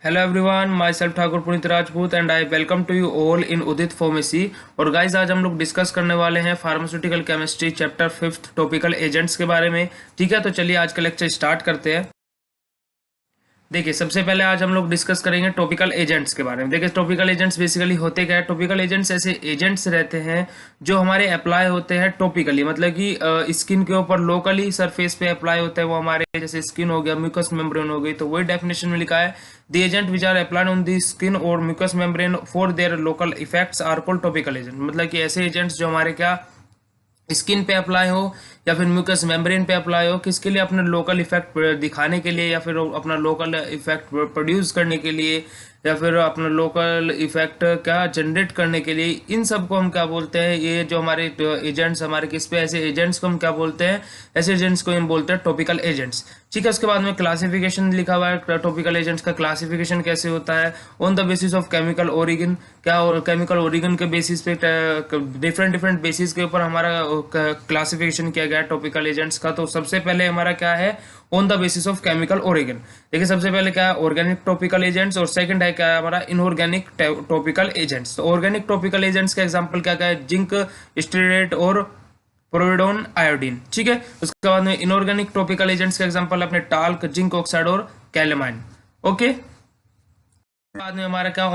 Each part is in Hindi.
Hello everyone, myself Thakur Puneet Rajput and I welcome to you all in Udit pharmacy. और गाइस, आज हम लोग डिस्कस करने वाले हैं pharmaceutical chemistry chapter 5 topical agents के बारे में। ठीक है, तो चलिए आज का लेक्चर स्टार्ट करते हैं। देखिए, सबसे पहले आज हम लोग डिस्कस करेंगे टॉपिकल एजेंट्स के बारे में। देखिए, टॉपिकल एजेंट्स बेसिकली होते क्या है। टॉपिकल एजेंट्स ऐसे एजेंट्स रहते हैं जो हमारे अप्लाई होते हैं टॉपिकली, मतलब कि स्किन के ऊपर लोकली सरफेस पे अप्लाई होता है। वो हमारे जैसे स्किन हो गया, म्यूकस मेम्ब्रेन हो गई, तो वही डेफिनेशन में लिखा है the agent which are applied on the skin और mucous membrane for their local effects are called topical agent. मतलब कि ऐसे एजेंट्स जो हमारे क्या स्किन पे अप्लाई हो या फिर म्यूकस मेम्ब्रेन पे अप्लाई हो, किसके लिए, अपने लोकल इफेक्ट दिखाने के लिए या फिर अपना लोकल इफेक्ट प्रोड्यूस करने के लिए या फिर अपना लोकल इफेक्ट क्या जनरेट करने के लिए। इन सब को हम क्या बोलते हैं, ये जो हमारे एजेंट्स हमारे किस पे, ऐसे एजेंट्स को हम क्या बोलते हैं, ऐसे एजेंट्स को हम बोलते हैं टॉपिकल एजेंट्स। ठीक है, उसके बाद में क्लासिफिकेशन लिखा हुआ है। टॉपिकल एजेंट्स का क्लासिफिकेशन कैसे होता है, on the basis of chemical origin. क्या केमिकल ओरिजिन के बेसिस पे डिफरेंट डिफरेंट बेसिस के ऊपर हमारा क्लासिफिकेशन किया गया टॉपिकल एजेंट्स का। तो सबसे पहले हमारा क्या है, on the basis of chemical origin. देखिए, सबसे पहले क्या है, ऑर्गेनिक टॉपिकल एजेंट्स, और सेकंड है क्या है हमारा इनऑर्गेनिक टॉपिकल एजेंट्स। तो ऑर्गेनिक टॉपिकल एजेंट्स का एग्जांपल क्या क्या है, जिंक, स्टेरेट और प्रोविडोन आयोडीन। ठीक है, उसके बाद में इनऑर्गेनिक टॉपिकल एजेंट्स का एग्जांपल अपने टाल्क, जिंक ऑक्साइड और कैलेमाइन। ओके, बाद में हमारा क्या,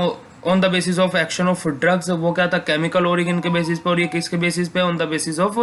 on the basis of action of drugs, वो क्या था, केमिकल ओरिजिन के बेसिस पे, और ये किसके बेसिस पे, on the basis of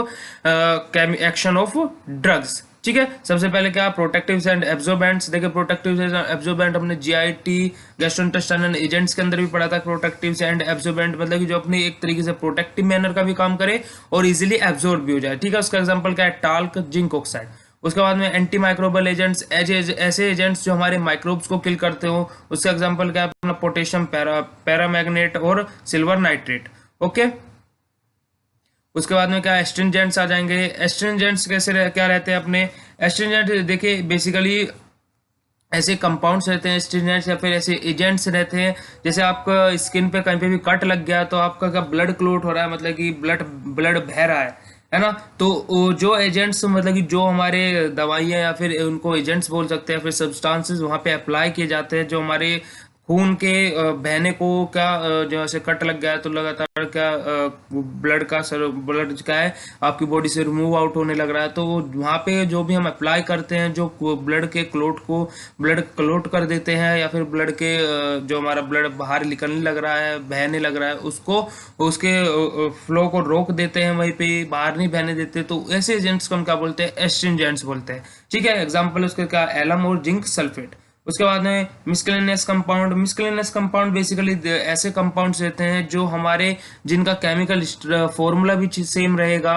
action of drugs. ठीक है, सबसे पहले क्या, प्रोटेक्टिव्स एंड एब्जॉर्बेंट्स। देखिए, प्रोटेक्टिव्स एंड एब्जॉर्बेंट हमने जीआईटी गैस्ट्रोइंटेस्टाइनल एजेंट्स के अंदर भी पढ़ा था। प्रोटेक्टिव्स एंड एब्जॉर्बेंट मतलब कि जो अपने एक तरीके से प्रोटेक्टिव मैनर का भी काम करे और इजीली एब्जॉर्ब भी हो जाए। ठीक है, उसका एग्जांपल क्या है, टाल्क, जिंक ऑक्साइड। उसके बाद में एंटी माइक्रोबल एजेंट्स, ऐसे एजेंट्स जो हमारे माइक्रोब्स को किल करते हो। उसका एग्जांपल क्या है, अपना पोटेशियम पैरामैग्नेट और सिल्वर नाइट्रेट। ओके, उसके बाद में क्या, एस्ट्रिंजेंट्स आ जाएंगे। एस्ट्रिंजेंट्स क्या रहते हैं अपने एस्ट्रिंजेंट, देखिए बेसिकली ऐसे कंपाउंड्स रहते हैं एस्ट्रिंजेंट्स, या फिर ऐसे एजेंट्स रहते हैं, जैसे आपका स्किन पे कहीं पे भी कट लग गया तो आपका क्या ब्लड क्लोट हो रहा है, मतलब कि ब्लड ब्लड बह रहा है ना। तो जो एजेंट्स, मतलब कि जो हमारे दवाइयाँ या फिर उनको एजेंट्स बोल सकते हैं, फिर सब्सटेंसेस वहाँ पे अप्लाई किए जाते हैं जो हमारे खून के बहने को क्या, जो ऐसे कट लग गया है तो लगातार क्या ब्लड क्या है आपकी बॉडी से रिमूव आउट होने लग रहा है, तो वहाँ पे जो भी हम अप्लाई करते हैं, जो ब्लड के क्लोट को ब्लड क्लोट कर देते हैं, या फिर ब्लड के जो हमारा ब्लड बाहर निकलने लग रहा है, बहने लग रहा है, उसको उसके फ्लो को रोक देते हैं, वहीं पे बाहर नहीं बहने देते। तो ऐसे एजेंट्स को हम क्या बोलते हैं, एस्ट्रिंजेंट्स बोलते हैं। ठीक है, एग्जाम्पल उसके क्या, एलम और जिंक सल्फेट। उसके बाद में मिस्केलेनियस कंपाउंड। मिस्केलेनियस कंपाउंड बेसिकली ऐसे कंपाउंड्स रहते हैं जो हमारे, जिनका केमिकल फॉर्मूला भी सेम रहेगा,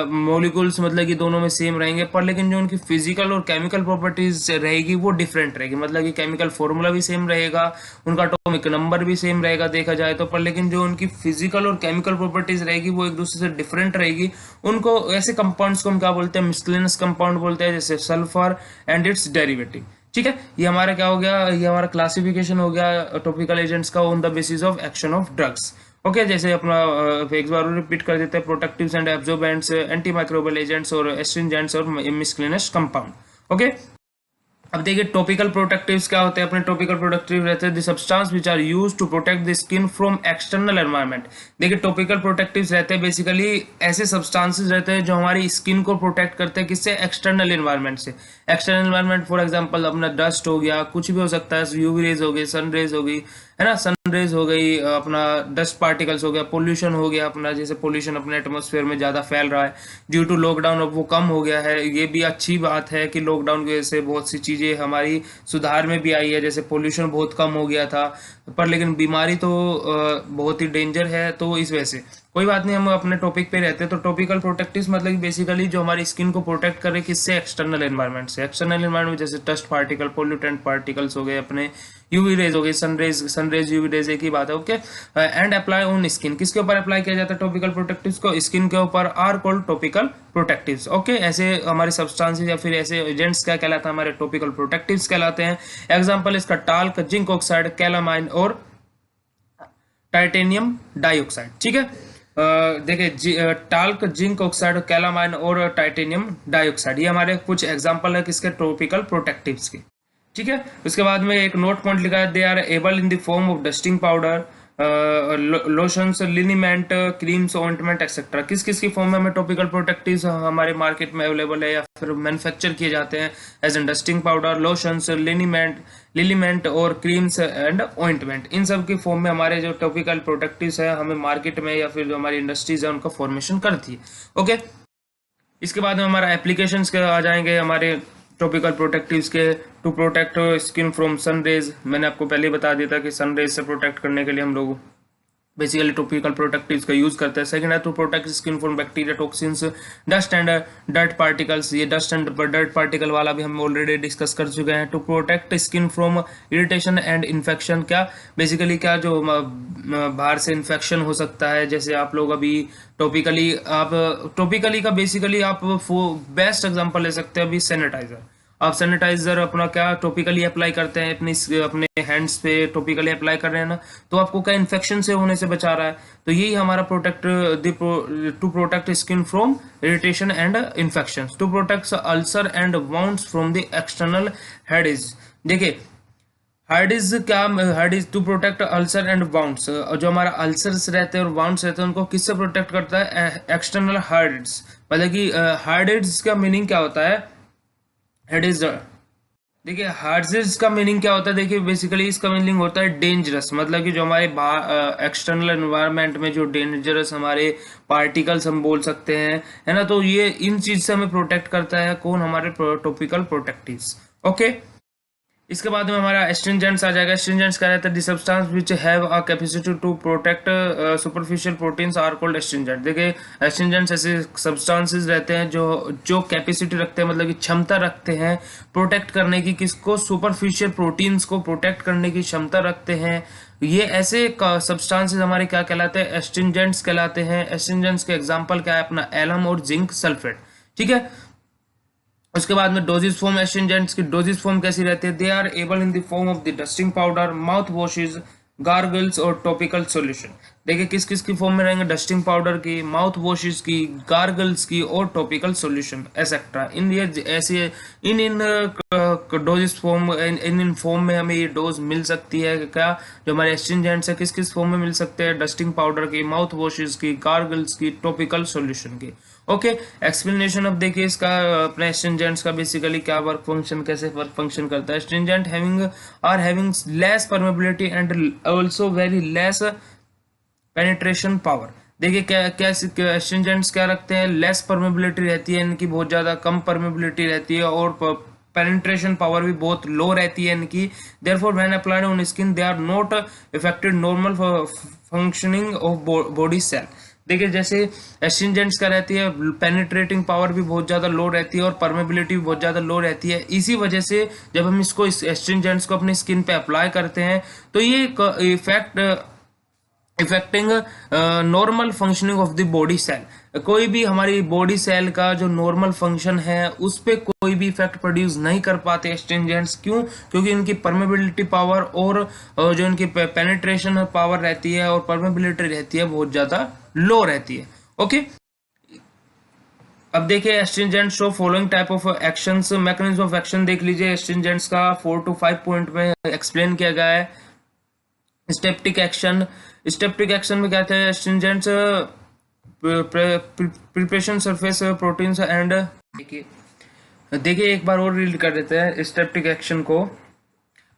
मॉलिक्यूल्स मतलब कि दोनों में सेम रहेंगे, पर लेकिन जो उनकी फिजिकल और केमिकल प्रॉपर्टीज रहेगी वो डिफरेंट रहेगी। मतलब कि केमिकल फॉर्मूला भी सेम रहेगा, उनका एटॉमिक नंबर भी सेम रहेगा देखा जाए तो, पर लेकिन जो उनकी फिजिकल और केमिकल प्रॉपर्टीज रहेगी वो एक दूसरे से डिफरेंट रहेगी। उनको, ऐसे कंपाउंड्स को हम क्या बोलते हैं, मिस्केलेनियस कंपाउंड बोलते हैं, जैसे सल्फर एंड इट्स डेरिवेटिव। ठीक है, ये हमारा क्या हो गया, ये हमारा क्लासिफिकेशन हो गया टॉपिकल एजेंट्स का on the basis of action of drugs. Okay, जैसे अपना एक बार रिपीट कर देते हैं, protectives and absorbents, anti microbial agents और एस्ट्रिंजेंट्स और मिस्केलेनियस कंपाउंड। ओके, अब देखिए टॉपिकल प्रोटेक्टिव्स क्या होते हैं। अपने टॉपिकल प्रोटेक्टिव रहते हैं the substance which are used to protect the skin from external environment. देखिए, टॉपिकल प्रोटेक्टिव्स रहते हैं बेसिकली ऐसे सब्सटेंसेस रहते हैं जो हमारी स्किन को प्रोटेक्ट करते हैं, किससे, एक्सटर्नल एनवायरनमेंट से। एक्सटर्नल एनवायरनमेंट फॉर एग्जांपल अपना डस्ट हो गया, कुछ भी हो सकता है, यूवी रेज हो गई, सन रेज हो गई, है ना, सन रेज हो गई, अपना डस्ट पार्टिकल्स हो गया, पोल्यूशन हो गया अपना, जैसे पोल्यूशन अपने एटमॉस्फेयर में ज़्यादा फैल रहा है ड्यू टू लॉकडाउन, अब वो कम हो गया है। ये भी अच्छी बात है कि लॉकडाउन की वजह से बहुत सी चीज़ें हमारी सुधार में भी आई है, जैसे पोल्यूशन बहुत कम हो गया था, पर लेकिन बीमारी तो बहुत ही डेंजर है, तो इस वजह से कोई बात नहीं, हम अपने टॉपिक पे रहते हैं। तो टॉपिकल प्रोटेक्टिव्स मतलब कि बेसिकली जो हमारी स्किन को प्रोटेक्ट करे, किससे, एक्सटर्नल एनवायरनमेंट से। एक्सटर्नल एनवायरनमेंट जैसे डस्ट पार्टिकल, पोल्यूटेंट पार्टिकल्स हो गए, अपने यूवी रेज हो गई, सनरेज यूवी रेज एक ही बात है। Okay, and apply on skin, किसके ऊपर अप्लाई किया जाता है टॉपिकल प्रोटेक्टिव्स को, स्किन के ऊपर, are called topical protectives. Okay, ऐसे हमारे सब्सटेंसेस या फिर ऐसे एजेंट्स क्या कहलाते हैं, हमारे टॉपिकल प्रोटेक्टिव्स कहलाते हैं। एग्जांपल इसका टाल्क, जिंक ऑक्साइड, कैलामाइन और टाइटेनियम डाइऑक्साइड। ठीक है, देखिए टाल्क, जिंक ऑक्साइड, कैलामाइन और टाइटेनियम डाइऑक्साइड, ये हमारे कुछ एग्जांपल है किसके, टॉपिकल प्रोटेक्टिव्स के। ठीक है। उसके बाद में एक नोट पॉइंट लिखा है, they are able in the form of dusting powder, lotions, liniment, creams, ointment etcetera. किस किस की फॉर्म में हमें टॉपिकल प्रोटेक्टिव्स हमारे मार्केट में अवेलेबल है या फिर मैन्युफैक्चर किए जाते हैं as an dusting powder, lotions, liniment और क्रीम्स एंड ऑइंटमेंट। इन सब की फॉर्म में हमारे जो टॉपिकल प्रोटेक्टिव्स है हमें मार्केट में या फिर जो हमारी इंडस्ट्रीज है उनका फॉर्मेशन करती है। ओके, इसके बाद में हमारा एप्लीकेशंस के आ जाएंगे हमारे टॉपिकल प्रोटेक्टिव्स के। To protect skin from sun rays, मैंने आपको पहले ही बता दिया था कि सन रेज से प्रोटेक्ट करने के लिए हम लोग बेसिकली टॉपिकल प्रोटेक्टिव्स का यूज करते हैं। सेकंड है to protect skin from bacteria, toxins, dust and dirt particles. ये डस्ट एंड डर्ट पार्टिकल वाला भी हम ऑलरेडी डिस्कस कर चुके हैं। To protect skin from irritation and infection, क्या बेसिकली क्या जो बाहर से इन्फेक्शन हो सकता है, जैसे आप लोग अभी टॉपिकली का बेसिकली आप बेस्ट एग्जांपल ले सकते हैं अभी सैनिटाइजर। आप सैनिटाइजर अपना क्या टॉपिकली अप्लाई करते हैं अपने हैंड्स पे टॉपिकली अप्लाई कर रहे हैं ना, तो आपको क्या इन्फेक्शन से होने से बचा रहा है। तो यही हमारा to protect skin from irritation and infection. To protect ulcer and wounds from the external hazards. देखिए hazards to protect ulcer and wounds, जो हमारा अल्सर्स रहते हैं और वाउंड्स रहते हैं उनको किससे प्रोटेक्ट करता है, एक्सटर्नल हार्डिज। मतलब कि हार्डिज का मीनिंग क्या होता है, हेडिज। देखिए हार्डिज का मीनिंग क्या होता है, देखिए बेसिकली इसका मीनिंग होता है डेंजरस। मतलब कि जो हमारे एक्सटर्नल एनवायरनमेंट में जो डेंजरस हमारे पार्टिकल्स हम बोल सकते हैं, है ना, तो ये इन चीज से हमें प्रोटेक्ट करता है कौन, हमारे टॉपिकल प्रोटेक्टिव्स। ओके, इसके बाद में हमारा एस्ट्रिंजेंट्स आ जाएगा। एस्ट्रिंजेंट्स क्या रहता है, the substance which have a capacity to protect superficial proteins are called astringent. देखिए एस्ट्रिंजेंट्स ऐसे सब्सटेंसेस रहते हैं जो कैपेसिटी रखते हैं, मतलब कि क्षमता रखते हैं प्रोटेक्ट करने की, किसको, सुपरफिशियल प्रोटीन्स को प्रोटेक्ट करने की क्षमता रखते हैं। ये ऐसे सब्सटेंसेस हमारे क्या कहलाते हैं, एस्ट्रिंजेंट्स कहलाते हैं। एस्ट्रिंजेंट्स के एग्जाम्पल क्या है, अपना एलम और जिंक सल्फेट। ठीक है, उसके बाद में डोजेज फॉर्म, एस्ट्रिंजेंट्स की डोजेज फॉर्म कैसी रहती है, they are able in the form of the dusting powder, mouth washes, gargles और टॉपिकल सॉल्यूशन। देखिए किस किस की फॉर्म में रहेंगे, डस्टिंग पाउडर की, माउथ वॉशेज की, गार्गल्स की और टॉपिकल सॉल्यूशन एक्सेट्रा। इन ये ऐसे इन डोजेज फॉर्म इन फॉर्म में हमें ये डोज मिल सकती है। क्या जो हमारे एस्ट्रिंजेंट्स है किस किस फॉर्म में मिल सकते हैं, डस्टिंग पाउडर की, माउथ वॉशेज की, गार्गल्स की, टॉपिकल सॉल्यूशन की। ओके, एक्सप्लेनेशन अब देखिए इसका अपने एस्ट्रिंजेंट्स का बेसिकली क्या वर्क फंक्शन, कैसे वर्क फंक्शन करता है। Astringent having less permeability and also very less penetration power. देखिए क्या क्या एस्ट्रिंजेंट्स क्या रखते हैं, लेस परमेबिलिटी रहती है इनकी, बहुत ज्यादा कम परमेबिलिटी रहती है, और पेनिट्रेशन पावर भी बहुत लो रहती है इनकी। Therefore when applied on skin they are not affected normal functioning of body cell. देखिए जैसे एस्ट्रिंजेंट्स का रहती है, पेनिट्रेटिंग पावर भी बहुत ज़्यादा लो रहती है और परमेबिलिटी भी बहुत ज़्यादा लो रहती है। इसी वजह से जब हम इसको इस एस्ट्रिंजेंट्स को अपनी स्किन पे अप्लाई करते हैं तो ये affecting normal functioning of the body cell. कोई भी हमारी बॉडी सेल का जो नॉर्मल फंक्शन है उस पर कोई भी इफेक्ट प्रोड्यूस नहीं कर पाते एस्ट्रिंजेंट्स। क्यों? क्योंकि इनकी परमेबिलिटी पावर और जो इनकी पेनिट्रेशन पावर रहती है और परमेबिलिटी रहती है बहुत ज़्यादा लो रहती है। ओके, अब देखिए astringent show following type of actions, mechanism of action देख लीजिए। एस्ट्रिंजेंट्स का 4 to 5 पॉइंट में एक्सप्लेन किया गया है। स्टेप्टिक एक्शन, स्टेप्टिक एक्शन में क्या कहते हैं, astringents preparation surface proteins and, देखिए एक बार और रीड कर देते हैं स्टेप्टिक एक्शन को।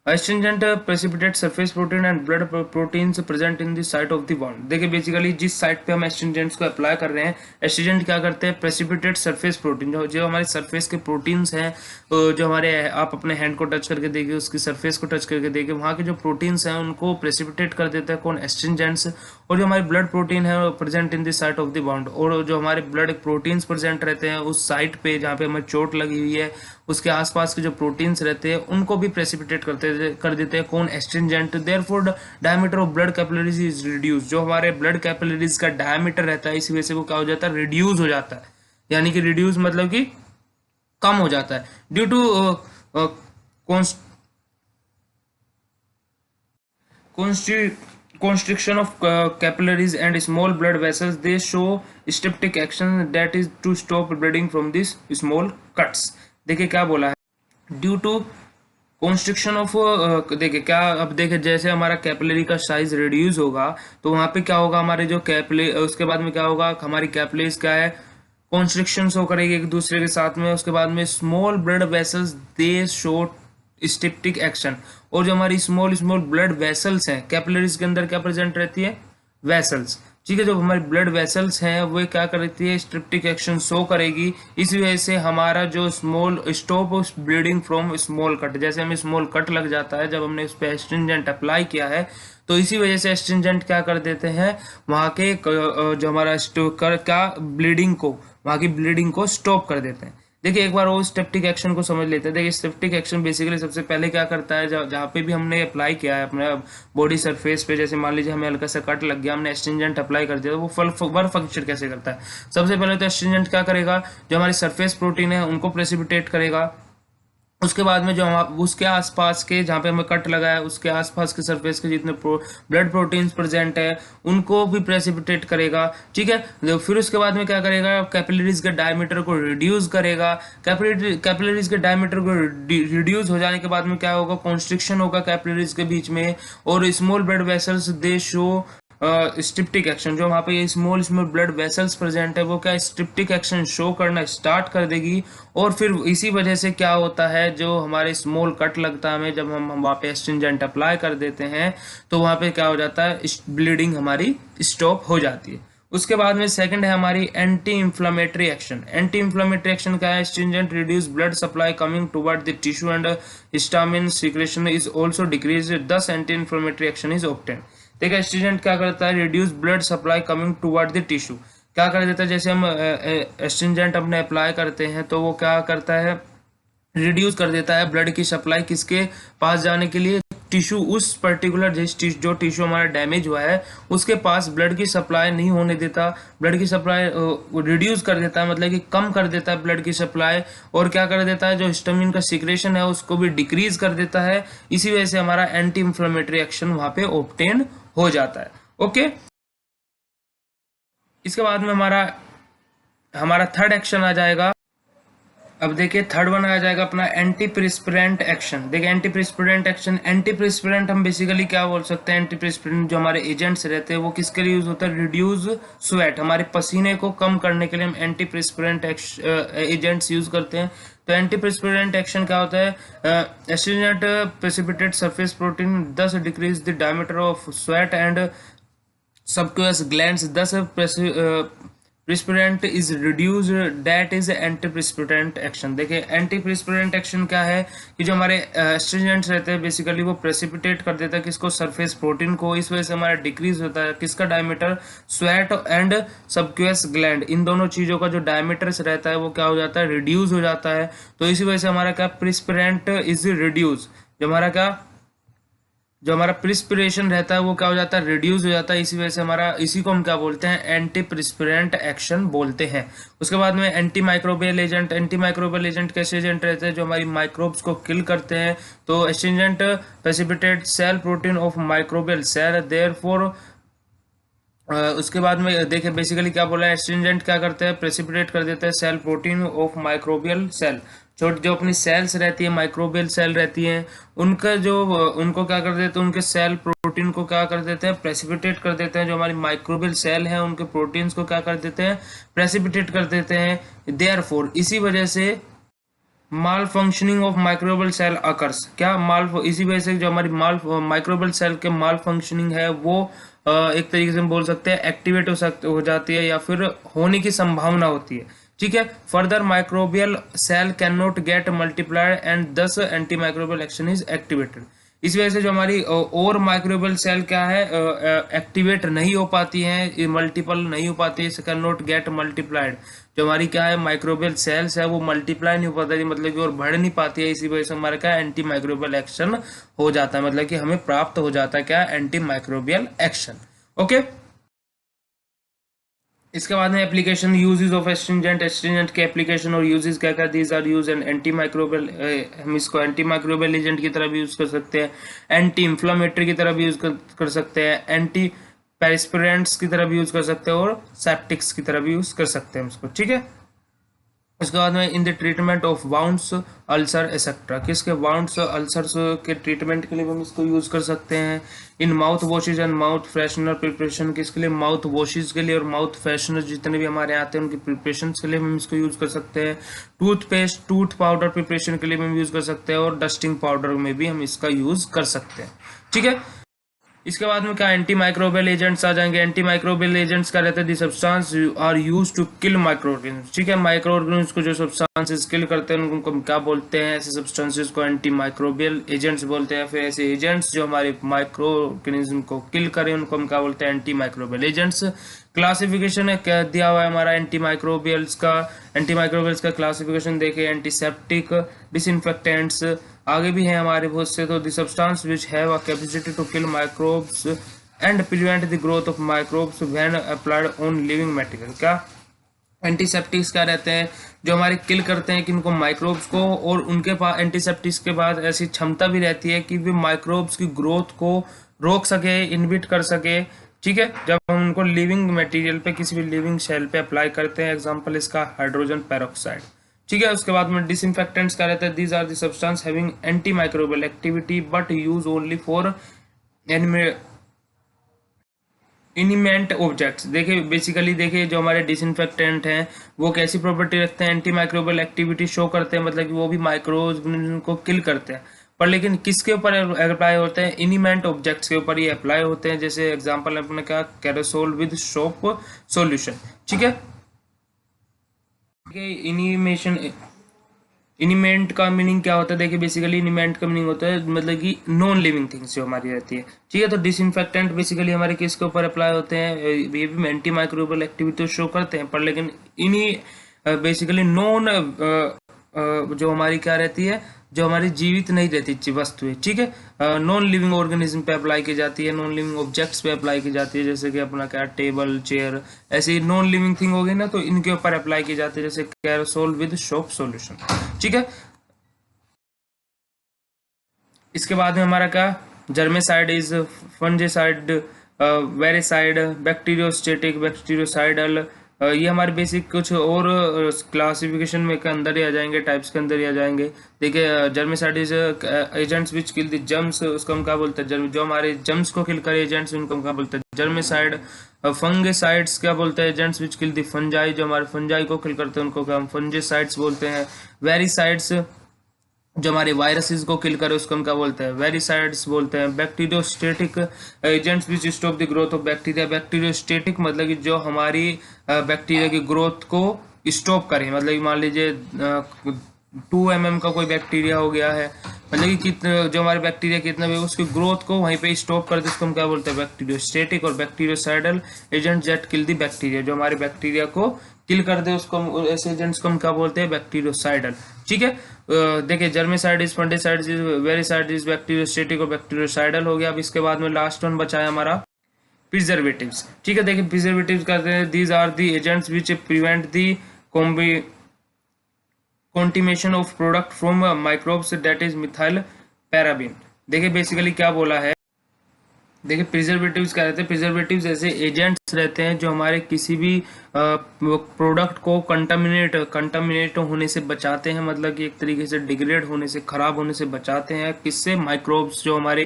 Astringent precipitate surface protein and blood proteins present in the site of the bound. देखिए बेसिकली जिस साइट पे हम एस्ट्रिंजेंट्स को अप्लाई कर रहे हैं, एस्ट्रिंजेंट क्या करते हैं, प्रेसिपिटेट सरफेस प्रोटीन, जो हमारे सरफेस के प्रोटीन्स हैं, जो हमारे आप अपने हैंड को टच करके देखिए, उसकी सरफेस को टच करके देखिए, वहाँ के जो प्रोटीन्स हैं उनको प्रेसिपिटेट कर देते हैं कौन, एस्ट्रिंजेंट्स। और जो हमारे ब्लड प्रोटीन है वो present in the site of the bound, और जो हमारे ब्लड प्रोटीन्स प्रेजेंट रहते हैं उस साइट पे जहाँ पे हमें चोट लगी हुई है उसके आसपास के जो प्रोटीन्स रहते हैं उनको भी प्रेसिपिटेट कर देते हैं कौन, astringent. Therefore diameter of blood capillaries is reduce, जो हमारे ब्लड कैपिलरीज का डायमीटर रहता है इसी वजह से वो क्या हो जाता है, रिड्यूस हो जाता है। यानी कि रिड्यूस मतलब कि कम हो जाता है due to constriction of capillaries and small blood vessels. They show styptic action, that is to stop bleeding from these small cuts. देखिए क्या बोला है, ड्यू टू कॉन्स्ट्रिक्शन ऑफ, देखिए क्या, अब देखिए जैसे हमारा कैपिलरी का साइज रिड्यूस होगा तो वहाँ पे क्या होगा, हमारे जो कैपिलरी, उसके बाद में क्या होगा, हमारी कैपिलरीज क्या है, कॉन्स्ट्रिक्शन शो करेगी एक दूसरे के साथ में। उसके बाद में स्मॉल ब्लड वेसल्स दे शो स्टिप्टिक एक्शन, और जो हमारी स्मॉल स्मॉल ब्लड वेसल्स हैं कैपिलरीज के अंदर क्या प्रेजेंट रहती है, वेसल्स, ठीक है। जो हमारी ब्लड वेसल्स हैं वो क्या करती है, स्ट्रिप्टिक एक्शन शो करेगी। इस वजह से हमारा जो small stop bleeding from small cut, जैसे हमें स्मॉल कट लग जाता है जब हमने उस पर एस्ट्रिंजेंट अप्लाई किया है, तो इसी वजह से एस्ट्रिंजेंट क्या कर देते हैं, वहाँ के जो हमारा क्या ब्लीडिंग को, वहाँ की ब्लीडिंग को स्टॉप कर देते हैं। देखिए एक बार वो स्टेप्टिक एक्शन को समझ लेते हैं। देखिए स्टेप्टिक एक्शन बेसिकली सबसे पहले क्या करता है, जहाँ पे भी हमने अप्लाई किया है अपने बॉडी सरफेस पे, जैसे मान लीजिए हमें हल्का सा कट लग गया, हमने एस्ट्रिंजेंट अप्लाई कर दिया, तो वो वर्क फंक्शन कैसे करता है। सबसे पहले तो एस्ट्रिंजेंट क्या करेगा, जो हमारी सरफेस प्रोटीन है उनको प्रेसिपिटेट करेगा। उसके बाद में जो हम उसके आसपास के, जहाँ पे हमें कट लगा है उसके आसपास के सरफेस के जितने ब्लड प्रोटीन्स प्रेजेंट है उनको भी प्रेसिपिटेट करेगा, ठीक है। तो फिर उसके बाद में क्या करेगा, कैपिलरीज के डायमीटर को रिड्यूस करेगा। कैपिलरीज के डायमीटर को रिड्यूस हो जाने के बाद में क्या होगा, कॉन्स्ट्रिक्शन होगा कैपिलरीज के बीच में, और स्मॉल ब्लड वेसल्स दे शो स्टिप्टिक एक्शन। जो वहाँ पे ये small small blood vessels present है वो क्या स्टिप्टिक एक्शन शो करना स्टार्ट कर देगी। और फिर इसी वजह से क्या होता है, जो हमारे स्मॉल कट लगता है हमें, जब हम वहाँ पे एस्ट्रिंजेंट अप्लाई कर देते हैं तो वहाँ पे क्या हो जाता है, ब्लीडिंग हमारी स्टॉप हो जाती है। उसके बाद में सेकंड है हमारी anti inflammatory action. Anti inflammatory action क्या है, astringent reduce blood supply coming toward the tissue and histamine secretion is also decrease, thus anti inflammatory action is obtain. देखिए एस्ट्रिंजेंट क्या करता है, reduce blood supply coming toward the tissue, क्या कर देता है, जैसे हम एस्ट्रिंजेंट अपने अप्लाई करते हैं तो वो क्या करता है, रिड्यूस कर देता है ब्लड की सप्लाई किसके पास जाने के लिए, टिश्यू, उस पर्टिकुलर जो टिश्यू हमारा डैमेज हुआ है उसके पास ब्लड की सप्लाई नहीं होने देता, ब्लड की सप्लाई रिड्यूस कर देता है, मतलब कि कम कर देता है ब्लड की सप्लाई। और क्या कर देता है, जो हिस्टामिन का सीक्रेशन है उसको भी डिक्रीज कर देता है। इसी वजह से हमारा एंटी इंफ्लेमेटरी एक्शन वहां पे ऑब्टेन हो जाता है। ओके, इसके बाद में हमारा हमारा थर्ड एक्शन आ जाएगा। अब देखिए थर्ड वन आ जाएगा अपना एंटी प्रिस्पिरेंट एक्शन। देखिए एंटी प्रिस्पिरेंट एक्शन, एंटी प्रिस्पिरेंट हम बेसिकली क्या बोल सकते हैं, एंटी प्रिस्पिरेंट जो हमारे एजेंट्स रहते हैं वो किसके लिए यूज होता है, रिड्यूस स्वेट, हमारे पसीने को कम करने के लिए हम एंटी प्रिस्पिरेंट एजेंट्स यूज करते हैं। तो एंटी प्रिस्पिरेंट एक्शन क्या होता है, astringent precipitate surface protein thus decrease the diameter of sweat and sebaceous glands, thus perspirant is reduced, that is anti perspirant action. देखिए एंटी प्रिस्पिरेंट एक्शन क्या है कि जो हमारे एस्ट्रिंजेंट्स रहते हैं बेसिकली वो प्रेसिपिटेट कर देता है किसको, सरफेस प्रोटीन को। इस वजह से हमारा डिक्रीज होता है किसका डायमीटर, स्वेट एंड सबक्यूअस ग्लैंड, इन दोनों चीजों का जो डायमीटर रहता है वो क्या हो जाता है, रिड्यूस हो जाता है। तो इसी वजह से हमारा क्या प्रिस्पिरेंट इज रिड्यूस, जो हमारा प्रिस्पिरेशन रहता है वो क्या हो जाता है, रिड्यूस हो जाता है। इसी वजह से हमारा, इसी को हम क्या बोलते हैं, एंटी प्रिस्पिरेंट एक्शन बोलते हैं। उसके बाद में anti microbial agent. Anti microbial agent कैसे एजेंट रहते हैं, जो हमारी माइक्रोब्स को किल करते हैं। तो astringent precipitate cell protein of microbial cell, therefore उसके बाद में देखिए बेसिकली क्या बोला है, एस्ट्रिंजेंट क्या करते हैं, प्रेसिपिटेट कर देते हैं cell protein of microbial cell, छोटी जो अपनी सेल्स रहती है, माइक्रोबियल सेल रहती हैं, उनका जो उनको क्या कर देते हैं, उनके सेल प्रोटीन को क्या कर देते हैं, प्रेसिपिटेट कर देते हैं। जो हमारी माइक्रोबियल सेल है उनके प्रोटीन्स को क्या कर देते हैं, प्रेसिपिटेट कर देते हैं। देयरफॉर इसी वजह से malfunctioning of microbial cell occurs, क्या माल, इसी वजह से जो हमारी माइक्रोबियल सेल के माल फंक्शनिंग है वो एक तरीके से हम बोल सकते हैं एक्टिवेट हो जाती है या फिर होने की संभावना होती है, ठीक है। Further microbial cell can not get multiplied and thus anti microbial action is activated. इस वजह से जो हमारी और माइक्रोबियल सेल क्या है, एक्टिवेट नहीं हो पाती है, मल्टीपल नहीं हो पाती है, कैन नॉट गेट मल्टीप्लाइड। जो हमारी क्या है माइक्रोबियल सेल्स है वो मल्टीप्लाई नहीं हो पाती, मतलब कि और बढ़ नहीं पाती है। इसी वजह से हमारा क्या एंटी माइक्रोबियल एक्शन हो जाता है, मतलब कि हमें प्राप्त हो जाता है क्या, एंटी माइक्रोबियल एक्शन। ओके, इसके बाद में application, uses of astringent. Astringent के एप्लीकेशन और यूजेस क्या क्या, these are use and anti microbial, हम इसको एंटी माइक्रोबियल एजेंट की तरह भी यूज कर सकते हैं, एंटी इंफ्लामेटरी की तरह भी यूज कर सकते हैं, एंटी पेरिस्पिरेंट्स की तरह भी यूज कर सकते हैं और सेप्टिक्स की तरह भी यूज कर सकते हैं उसको, ठीक है। उसके बाद में in the treatment of wounds, ulcer etcetera, किसके वाउंड्स अल्सर्स के ट्रीटमेंट के लिए हम इसको यूज़ कर सकते हैं। In mouth washes and mouth freshener preparation, किसके लिए, माउथ वॉशेज के लिए और माउथ फ्रेशनर जितने भी हमारे आते हैं उनके प्रिपरेशन के लिए हम इसको यूज़ कर सकते हैं। टूथपेस्ट, टूथ पाउडर प्रिपरेशन के लिए भी हम यूज़ कर सकते हैं और डस्टिंग पाउडर में भी हम इसका यूज़ कर सकते हैं। ठीक है, इसके बाद में क्या एंटी माइक्रोबियल एजेंट्स आ जाएंगे। एंटी माइक्रोबियल एजेंट्स का रहता है the substance are used to kill micro organism. ठीक है, माइक्रो ऑर्गेनिज्म को जो सब्सटेंसेस किल करते हैं उनको हम क्या बोलते हैं, ऐसे सब्सटेंसेस को एंटी माइक्रोबियल एजेंट्स बोलते हैं। फिर ऐसे एजेंट्स जो हमारे माइक्रो ऑर्गेनिज्म को किल करें उनको हम क्या बोलते हैं, एंटी माइक्रोबियल एजेंट्स। क्लासिफिकेशन है क्या दिया हुआ है हमारा एंटी माइक्रोबियल्स का। एंटी माइक्रोबियल्स का क्लासिफिकेशन देखिए, एंटीसेप्टिक, डिसइंफेक्टेंट्स, आगे भी है हमारे बहुत से। तो the substance which have a capacity to kill microbes and prevent the growth of microbes when applied on living material. क्या एंटीसेप्टिक्स क्या रहते हैं, जो हमारे किल करते हैं किनको, माइक्रोब्स को, और उनके पास एंटीसेप्टिक्स के बाद ऐसी क्षमता भी रहती है कि वे माइक्रोब्स की ग्रोथ को रोक सके, इनहिबिट कर सके। ठीक है, जब हम उनको लिविंग मटेरियल पे, किसी भी लिविंग सेल पे अप्लाई करते हैं, एग्जांपल इसका हाइड्रोजन पेरोक्साइड। ठीक है, उसके बाद में डिसइंफेक्टेंट्स का रहता है, these are the substance having anti microbial activity but use only for inanimate objects. देखिए बेसिकली देखिए जो हमारे डिसइंफेक्टेंट हैं वो कैसी प्रॉपर्टी रखते हैं, एंटी माइक्रोबियल एक्टिविटी शो करते हैं, मतलब कि वो भी माइक्रोब को किल करते हैं, पर लेकिन किसके ऊपर अप्लाई होते हैं, इनिमेंट ऑब्जेक्ट्स के ऊपर ये अप्लाई होते हैं। जैसे एग्जांपल अपने क्या, कैरोसोल विद सोप सॉल्यूशन। ठीक है, इनिमेशन, इनिमेंट का मीनिंग क्या होता है, देखिए बेसिकली इनिमेंट का मीनिंग होता है मतलब कि नॉन लिविंग थिंग्स जो हमारी रहती है। ठीक है, तो डिसइंफेक्टेंट बेसिकली हमारे किसके ऊपर अप्लाई होते हैं, ये भी एंटी माइक्रोबियल एक्टिविटी शो करते हैं, पर लेकिन इन्हीं बेसिकली नॉन जो हमारी क्या रहती है, जो हमारी जीवित नहीं रहती वस्तु है। ठीक है, नॉन लिविंग ऑर्गेनिज्म पे अप्लाई की जाती है, नॉन लिविंग ऑब्जेक्ट्स पे अप्लाई की जाती है, जैसे कि अपना क्या टेबल, चेयर, ऐसी नॉन लिविंग थिंग होगी ना, तो इनके ऊपर अप्लाई की जाती है, जैसे कैरोसोल विद सोप सॉल्यूशन। ठीक है, इसके बाद में हमारा क्या, जर्मेसाइड इज फंजीसाइड, वेरिसाइड, बैक्टीरियोस्टेटिक, बैक्टीरियोसाइडल, ये हमारे बेसिक कुछ और क्लासिफिकेशन में के अंदर ही आ जाएंगे, टाइप्स के अंदर ही आ जाएंगे। देखिए germicide is agents which kill the germs, उसको हम क्या बोलते हैं, जो हमारे जर्म्स को किल करे एजेंट्स उनको हम क्या बोलते हैं, जर्मेसाइड। फंगिसाइड्स क्या बोलते हैं, agents which kill the fungi, जो हमारे फंजाई को किल करते हैं उनको क्या हम फंजीसाइड्स बोलते हैं। वेरिसाइड्स जो हमारे वायरसेस को किल करे उसको हम क्या बोलते हैं, वेरिसाइड्स बोलते हैं। Bacteriostatic agents which stop the growth of bacteria, bacteriostatic मतलब कि जो हमारी बैक्टीरिया की ग्रोथ को स्टॉप करें, मतलब कि मान लीजिए 2 mm का कोई बैक्टीरिया हो गया है, मतलब कि कितना जो हमारे बैक्टीरिया कितना भी उसकी ग्रोथ को वहीं पे स्टॉप कर दे, उसको हम क्या बोलते हैं, बैक्टीरियोस्टेटिक। और बैक्टीरियोसाइडल एजेंट जेट किल दी बैक्टीरिया, जो हमारे बैक्टीरिया को किल कर दे उसको हम, ऐसे एजेंट्स को हम क्या बोलते हैं, बैक्टीरियोसाइडल। ठीक है, देखिए germicide is, fungicide is, virucide is, bacteriostatic और बैक्टीरियोसाइडल हो गया। अब इसके बाद में लास्ट वन बचा है हमारा प्रिजर्वेटिव्स। ठीक है, देखिए प्रिजर्वेटिव्स कहते हैं these are the agents which prevent the contamination of product from microbes, that is methyl paraben. देखिए बेसिकली क्या बोला है, देखिए प्रिजर्वेटिव्स क्या रहते हैं, प्रिजर्वेटिव्स ऐसे एजेंट्स रहते हैं जो हमारे किसी भी प्रोडक्ट को कंटामिनेट होने से बचाते हैं, मतलब कि एक तरीके से डिग्रेड होने से, खराब होने से बचाते हैं। किससे, माइक्रोब्स, जो हमारे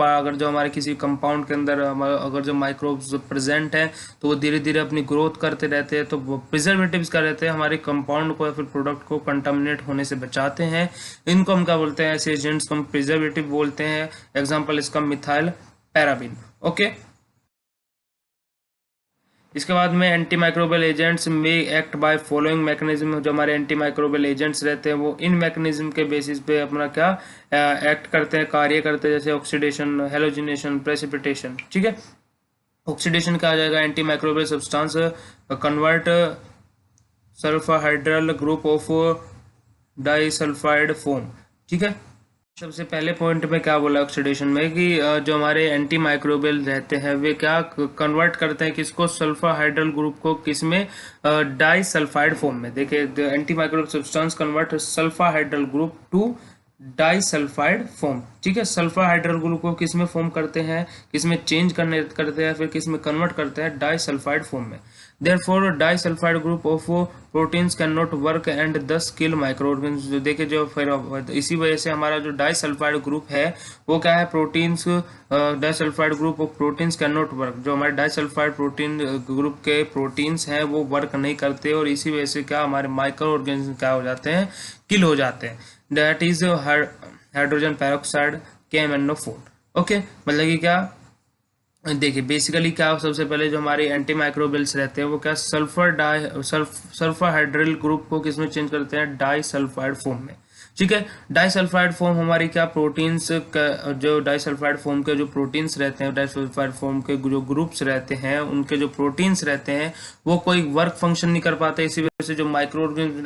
अगर जो हमारे किसी कंपाउंड के अंदर अगर जो माइक्रोब्स प्रेजेंट हैं तो वो धीरे धीरे अपनी ग्रोथ करते रहते हैं, तो वो प्रिजर्वेटिव्स क्या रहते हैं, हमारे कंपाउंड को या फिर प्रोडक्ट को कंटामिनेट होने से बचाते हैं। इनको हम क्या बोलते हैं, ऐसे एजेंट्स को हम प्रिजर्वेटिव बोलते हैं। एग्जाम्पल इसका मिथाइल पैराबीन। ओके, इसके बाद में एंटी माइक्रोबियल एजेंट्स में एक्ट बाय फॉलोइंग मैकेनिज्म, जो हमारे एंटी माइक्रोबियल एजेंट्स रहते हैं वो इन मैकेनिज्म के बेसिस पे अपना क्या एक्ट करते हैं, कार्य करते हैं, जैसे ऑक्सीडेशन, हेलोजिनेशन, प्रेसिपिटेशन। ठीक है, ऑक्सीडेशन क्या आ जाएगा, anti microbial substance convert sulphydryl group of disulphide form. ठीक है, सबसे पहले पॉइंट में क्या बोला ऑक्सीडेशन में कि जो हमारे एंटी माइक्रोबियल रहते हैं वे क्या कन्वर्ट करते हैं किसको, सल्फाहाइड्रल ग्रुप को, किसमें, डाई सल्फाइड फॉर्म में। देखिए anti microbial substance convert sulphydryl group to disulphide form. ठीक है, सल्फर हाइड्रल ग्रुप को किस में फॉर्म करते हैं, किस में चेंज करते हैं, फिर किस में कन्वर्ट करते हैं, डाइसल्फाइड फॉर्म में। Therefore disulphide group of proteins can not work and दस किल माइक्रो ऑर्गेनिज्म। देखिए जो फिर इसी वजह से हमारा जो डाइसल्फाइड ग्रुप है वो क्या है, proteins, disulphide group of proteins can not work. जो हमारे डाइसल्फाइड प्रोटीन ग्रुप के प्रोटीन्स हैं वो वर्क नहीं करते और इसी वजह से क्या हमारे माइक्रो ऑर्गेनिज्म क्या हो जाते हैं, किल हो जाते हैं। That is hydrogen peroxide KMnO4। Okay, मतलब कि क्या, देखिए बेसिकली क्या सबसे पहले जो हमारे एंटी माइक्रोबियल्स रहते हैं वो क्या सल्फर हाइड्रल ग्रुप को किसमें चेंज करते हैं, डाइसल्फाइड फॉर्म में। ठीक है, डाइसल्फाइड फॉर्म हमारी क्या प्रोटीन्स का, जो डाइसल्फाइड फॉर्म के जो प्रोटीन्स रहते हैं, डाइसल्फाइड फॉर्म के जो ग्रुप्स रहते हैं उनके जो प्रोटीन्स रहते हैं वो कोई वर्क फंक्शन नहीं कर पाते। इसी वजह से जो माइक्रो ऑर्गेनिज्म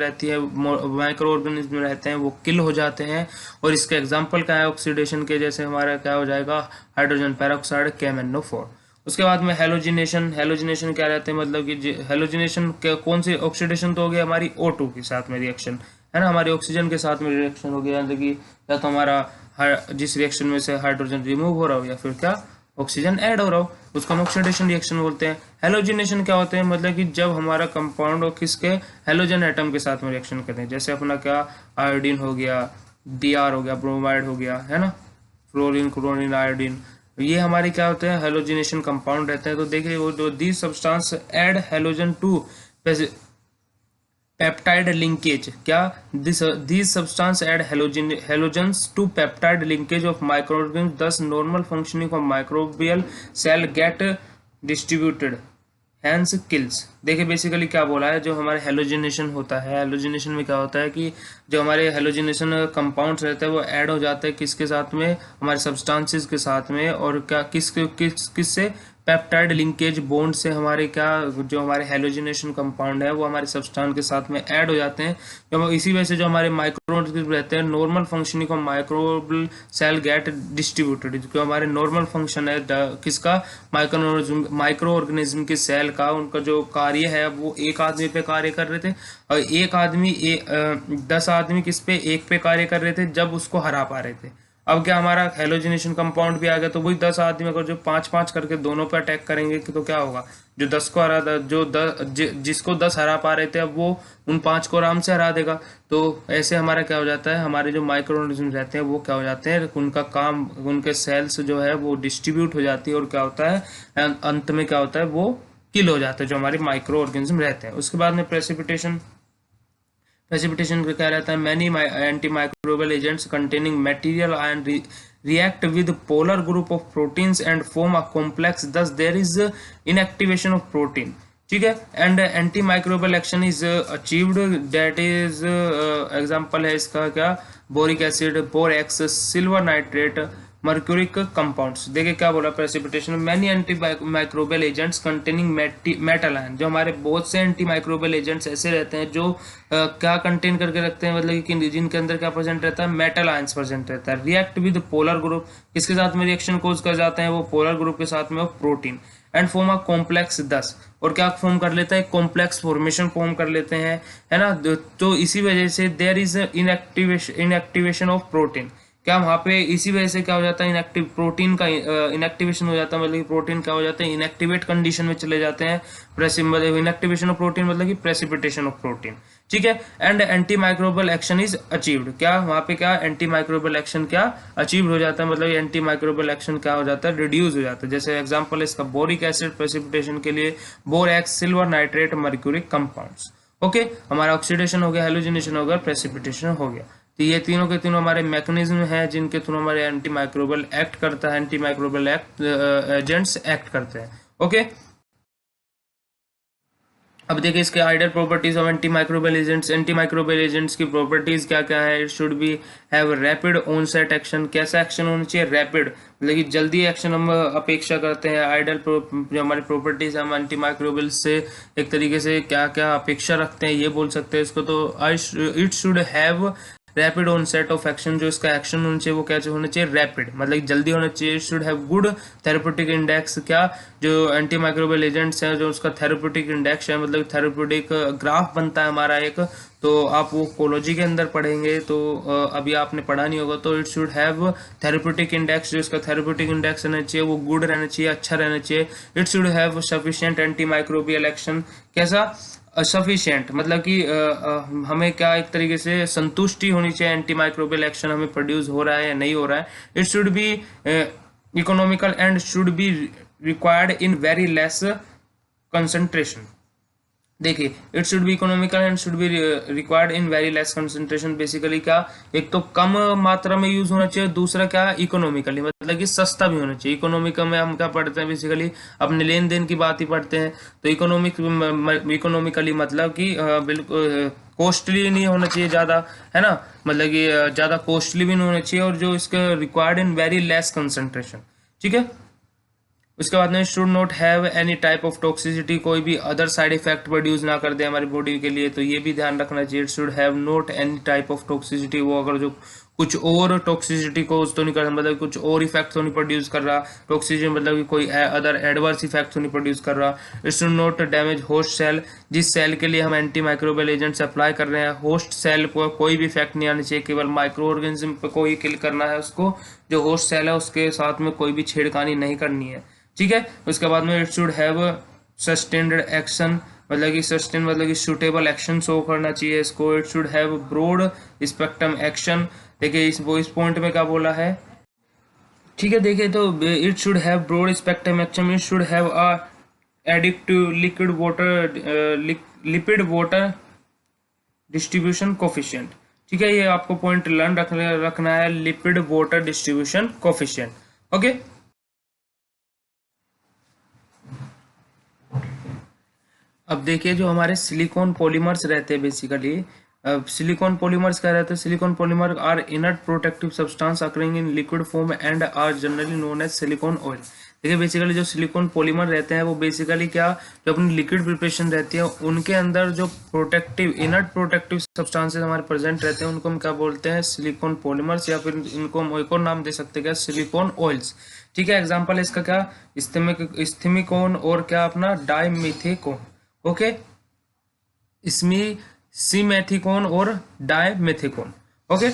रहते हैं वो किल हो जाते हैं। और इसके एग्जाम्पल क्या है, ऑक्सीडेशन के जैसे हमारा क्या हो जाएगा, हाइड्रोजन पेरोक्साइड KMnO4। उसके बाद में हेलोजिनेशन। हेलोजिनेशन क्या रहते हैं, मतलब कि हेलोजिनेशन कौन सी ऑक्सीडेशन तो हो गया हमारी O2 के साथ में रिएक्शन, है ना, हमारे ऑक्सीजन के साथ में रिएक्शन हो गया, यानी कि या तो हमारा जिस रिएक्शन में से हाइड्रोजन रिमूव हो रहा हो या फिर क्या ऑक्सीजन ऐड हो रहा हो, उसको हम ऑक्सीडेशन रिएक्शन बोलते हैं। हेलोजिनेशन क्या होते हैं, मतलब कि जब हमारा कंपाउंड और किसके हेलोजन एटम के साथ में रिएक्शन करते हैं, जैसे अपना क्या आयोडीन हो गया, Br हो गया, ब्रोमाइड हो गया, है ना, फ्लोरीन, क्लोरीन, आयोडीन, ये हमारे क्या होते हैं, हेलोजिनेशन कंपाउंड रहते हैं। तो देखिए वो जो these substance add halogen to peptide linkage, क्या these substance add halogens to peptide linkage of microorganisms, thus normal functioning of microbial cell get distributed hence kills। देखिए बेसिकली क्या बोला है, जो हमारे हेलोजिनेशन होता है, हेलोजिनेशन में क्या होता है कि जो हमारे हेलोजिनेशन कंपाउंड्स रहते हैं वो ऐड हो जाते हैं किसके साथ में, हमारे सब्सटेंसेस के साथ में, और क्या किससे पेप्टाइड लिंकेज बॉन्ड से हमारे क्या जो हमारे हेलोजिनेशन कंपाउंड है वो हमारे सब्सटेंस के साथ में ऐड हो जाते हैं। जो इसी वजह से जो हमारे माइक्रोऑर्गेनिज्म रहते हैं, normal functioning of microbial cell get distributed. जो हमारे नॉर्मल फंक्शन है किसका, माइक्रो ऑर्गेनिज्म के सेल का, उनका जो कार्य है वो एक आदमी पे कार्य कर रहे थे और एक आदमी 10 आदमी किस पे, एक पे कार्य कर रहे थे जब उसको हरा पा रहे थे। अब क्या हमारा हेलोजिनेशन कंपाउंड भी आ गया, तो वही 10 आदमी अगर जो 5-5 करके दोनों पे अटैक करेंगे तो क्या होगा, जो 10 को हरा था, जिसको 10 हरा पा रहे थे अब वो उन 5 को आराम से हरा देगा। तो ऐसे हमारा क्या हो जाता है, हमारे जो माइक्रो ऑर्गेनिज्म रहते हैं वो क्या हो जाते हैं, उनका काम, उनके सेल्स जो है वो डिस्ट्रीब्यूट हो जाती है और क्या होता है अंत में क्या होता है, वो किल हो जाते हैं जो हमारे माइक्रो ऑर्गेनिज्म रहते हैं। उसके बाद में प्रेसिपिटेशन का क्या रहता है, many anti microbial agents containing material ion react with polar group of proteins and form a complex, thus there is inactivation of protein। ठीक है, and anti microbial action is achieved, that is example है इसका क्या, boric acid, borax, silver nitrate, mercuric compounds. देखिए क्या बोला, precipitation many anti microbial agents containing metal ion. जो हमारे बहुत से एंटी माइक्रोबियल एजेंट्स ऐसे रहते हैं जो क्या कंटेन करके रखते हैं, मतलब कि जिनके अंदर क्या प्रेजेंट रहता है, मेटल आयंस प्रेजेंट रहता है। रिएक्ट विद पोलर ग्रुप, किसके साथ में रिएक्शन कोज कर जाते हैं, वो पोलर ग्रुप के साथ में of protein, and form a complex 10, और क्या फॉर्म कर लेता है, कॉम्प्लेक्स फॉर्मेशन फॉर्म कर लेते हैं, है ना। तो इसी वजह से there is inactivation of protein, क्या वहाँ पे इसी वजह से क्या हो जाता है, इनएक्टिव प्रोटीन का इनएक्टिवेशन हो जाता है, मतलब कि प्रोटीन क्या हो जाते हैं, इनएक्टिवेट कंडीशन में चले जाते हैं। मतलब इनएक्टिवेशन ऑफ प्रोटीन मतलब कि प्रेसिपिटेशन ऑफ प्रोटीन। ठीक है, and anti microbial action is achieved, क्या वहाँ पे क्या एंटी माइक्रोबियल एक्शन क्या अचीव हो जाता है, मतलब एंटी माइक्रोबियल एक्शन क्या हो जाता है, रिड्यूस हो जाता है। जैसे एग्जाम्पल इसका बोरिक एसिड प्रेसिपिटेशन के लिए borax, silver nitrate, mercuric compounds. Okay, हमारा ऑक्सीडेशन हो गया, हेलोजिनेशन हो गया, प्रेसिपिटेशन हो गया। तो ये तीनों के तीनों हमारे मैकेनिज्म हैं जिनके थ्रू हमारे एंटी माइक्रोबियल एक्ट करता है, एंटी माइक्रोबियल एजेंट्स एक्ट करते हैं। ओके, अब देखिए इसके ideal properties of anti microbial agents. Anti microbial agents की प्रॉपर्टीज क्या क्या है, it should be have rapid onset action, कैसा एक्शन होना चाहिए, रैपिड, मतलब कि जल्दी एक्शन हम अपेक्षा करते हैं। आइडियल जो हमारी प्रॉपर्टीज हम एंटी माइक्रोबियल से एक तरीके से क्या क्या अपेक्षा रखते हैं ये बोल सकते हैं इसको। तो it should have rapid onset of action, जो इसका एक्शन होना चाहिए वो कैसे होना चाहिए, रैपिड, मतलब जल्दी होना चाहिए। Should have good therapeutic index, क्या जो एंटी माइक्रोबियल एजेंट्स हैं जो उसका थेरेप्यूटिक इंडेक्स है, मतलब थेरेप्यूटिक ग्राफ बनता है हमारा एक, तो आप वो कोलॉजी के अंदर पढ़ेंगे, तो अभी आपने पढ़ा नहीं होगा। तो it should have therapeutic index, जो इसका थेरेप्यूटिक इंडेक्स रहना चाहिए वो गुड रहना चाहिए, अच्छा रहना चाहिए। It should have sufficient anti microbial action, कैसा सफिशिएंट, मतलब कि हमें क्या एक तरीके से संतुष्टि होनी चाहिए, एंटी माइक्रोबियल एक्शन हमें प्रोड्यूस हो रहा है या नहीं हो रहा है। It should be economical and should be required in very less concentration. देखिए, it should be economical and should be required in very less concentration, basically क्या, एक तो कम मात्रा में यूज होना चाहिए, दूसरा क्या इकोनॉमिकली, मतलब कि सस्ता भी होना चाहिए। इकोनॉमिकल में हम क्या पढ़ते हैं, बेसिकली अपने लेन देन की बात ही पढ़ते हैं। तो इकोनॉमिकली मतलब कि बिल्कुल कॉस्टली नहीं होना चाहिए ज़्यादा, है ना, मतलब कि ज़्यादा कॉस्टली भी नहीं होना चाहिए, और जो इसके required in very less concentration, ठीक है। उसके बाद में should not have any type of toxicity, कोई भी अदर साइड इफेक्ट प्रोड्यूस ना कर दे हमारी बॉडी के लिए, तो ये भी ध्यान रखना चाहिए। It should have not any type of toxicity, वो अगर जो कुछ और टॉक्सिसिटी को तो नहीं कर, मतलब कुछ और इफेक्ट तो नहीं प्रोड्यूस कर रहा, टॉक्सिसिटी मतलब कि कोई अदर एडवर्स इफेक्ट तो नहीं प्रोड्यूस कर रहा। It should not damage host cell, जिस सेल के लिए हम एंटी माइक्रोबियल एजेंट्स अप्लाई कर रहे हैं, होस्ट सेल को कोई भी इफेक्ट नहीं आना चाहिए, केवल माइक्रो ऑर्गेनिज्म पे कोई किल करना है उसको, जो होस्ट सेल है उसके साथ में कोई भी छेड़खानी नहीं करनी है, ठीक है। उसके बाद में it should have sustained action, मतलब कि सस्टेन मतलब कि सूटेबल एक्शन शो करना चाहिए इसको। It should have broad spectrum action, देखिए इस पॉइंट में क्या बोला है, ठीक है। देखिए तो it should have broad spectrum action, it should have a addictive lipid water distribution coefficient, ठीक है। ये आपको पॉइंट लर्न रखना है, lipid water distribution coefficient, okay. अब देखिए जो हमारे सिलिकॉन पॉलीमर्स रहते हैं, बेसिकली सिलिकॉन पॉलीमर्स क्या रहते हैं, silicone polymer are inert protective substance occurring in liquid form and are generally known as silicone oil. देखिए बेसिकली जो सिलिकॉन पॉलीमर रहते हैं वो बेसिकली क्या, जो अपनी लिक्विड प्रिपरेशन रहती है उनके अंदर जो प्रोटेक्टिव इनर्ट प्रोटेक्टिव सब्सटेंसेस हमारे प्रेजेंट रहते हैं उनको हम क्या बोलते हैं, सिलिकॉन पॉलीमर्स, या फिर इनको हम एक और नाम दे सकते हैं क्या, सिलिकॉन ऑयल्स, ठीक है। एग्जाम्पल इसका क्या, इस्थेमिकोन और क्या अपना डाइमिथेकोन, ओके, इसमें सीमेथिकोन और डायमेथिकोन, ओके।